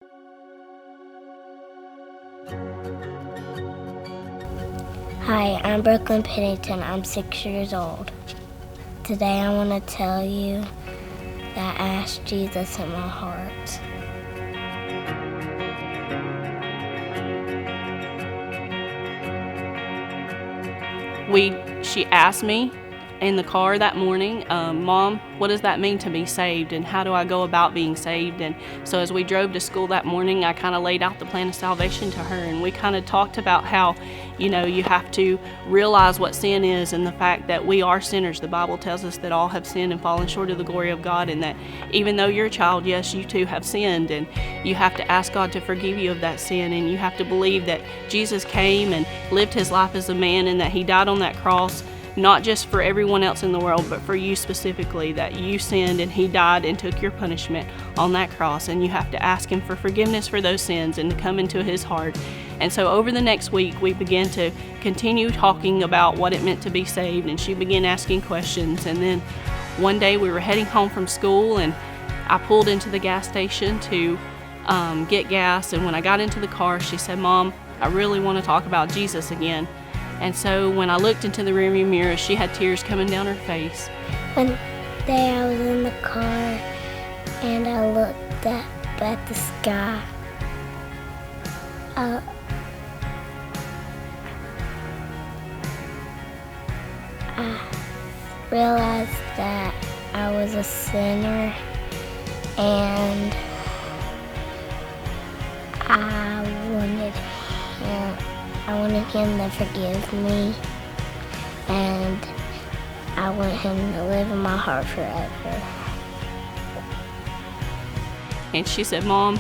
Hi, I'm Brookelyn Pennington. I'm 6 years old. Today I want to tell you that I asked Jesus in my heart. She asked me in the car that morning, Mom, what does that mean to be saved, and how do I go about being saved? And so as we drove to school that morning, I kind of laid out the plan of salvation to her, and we kind of talked about how, you have to realize what sin is and the fact that we are sinners. The Bible tells us that all have sinned and fallen short of the glory of God, and that even though you're a child, yes, you too have sinned, and you have to ask God to forgive you of that sin, and you have to believe that Jesus came and lived his life as a man, and that he died on that cross not just for everyone else in the world, but for you specifically, that you sinned and he died and took your punishment on that cross, and you have to ask him for forgiveness for those sins and to come into his heart. And so over the next week, we began to continue talking about what it meant to be saved, and she began asking questions. And then one day we were heading home from school, and I pulled into the gas station to get gas, and when I got into the car, she said, Mom, I really want to talk about Jesus again. And so when I looked into the rearview mirror, she had tears coming down her face. One day I was in the car and I looked up at the sky. I realized that I was a sinner, and I wanted him to forgive me, and I want him to live in my heart forever. And she said, Mom,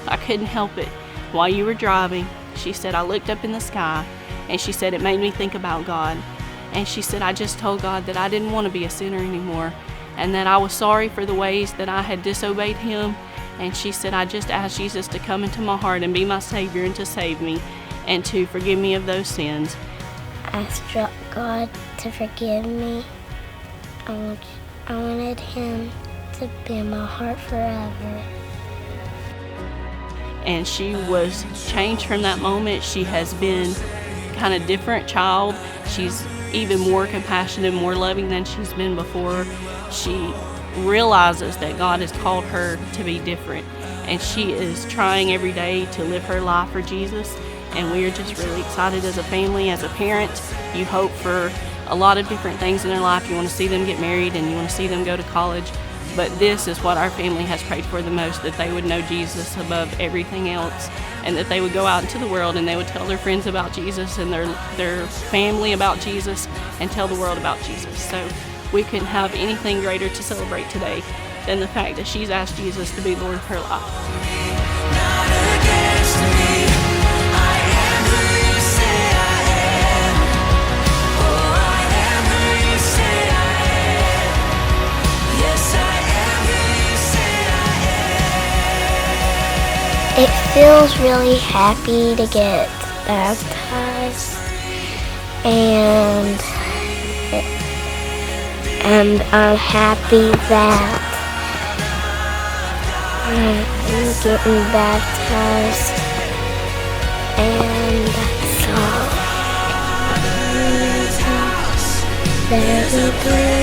I couldn't help it. While you were driving, she said, I looked up in the sky, and she said, it made me think about God. And she said, I just told God that I didn't want to be a sinner anymore, and that I was sorry for the ways that I had disobeyed him. And she said, I just asked Jesus to come into my heart and be my Savior and to save me and to forgive me of those sins. I asked God to forgive me. I wanted him to be in my heart forever. And she was changed from that moment. She has been kind of different child. She's even more compassionate, more loving than she's been before. She realizes that God has called her to be different, and she is trying every day to live her life for Jesus. And we are just really excited as a family, as a parent. You hope for a lot of different things in their life. You want to see them get married, and you want to see them go to college. But this is what our family has prayed for the most, that they would know Jesus above everything else, and that they would go out into the world and they would tell their friends about Jesus and their family about Jesus, and tell the world about Jesus. So we couldn't have anything greater to celebrate today than the fact that she's asked Jesus to be Lord of her life. It feels really happy to get baptized, and I'm happy that I'm getting baptized, and that's all. Very good.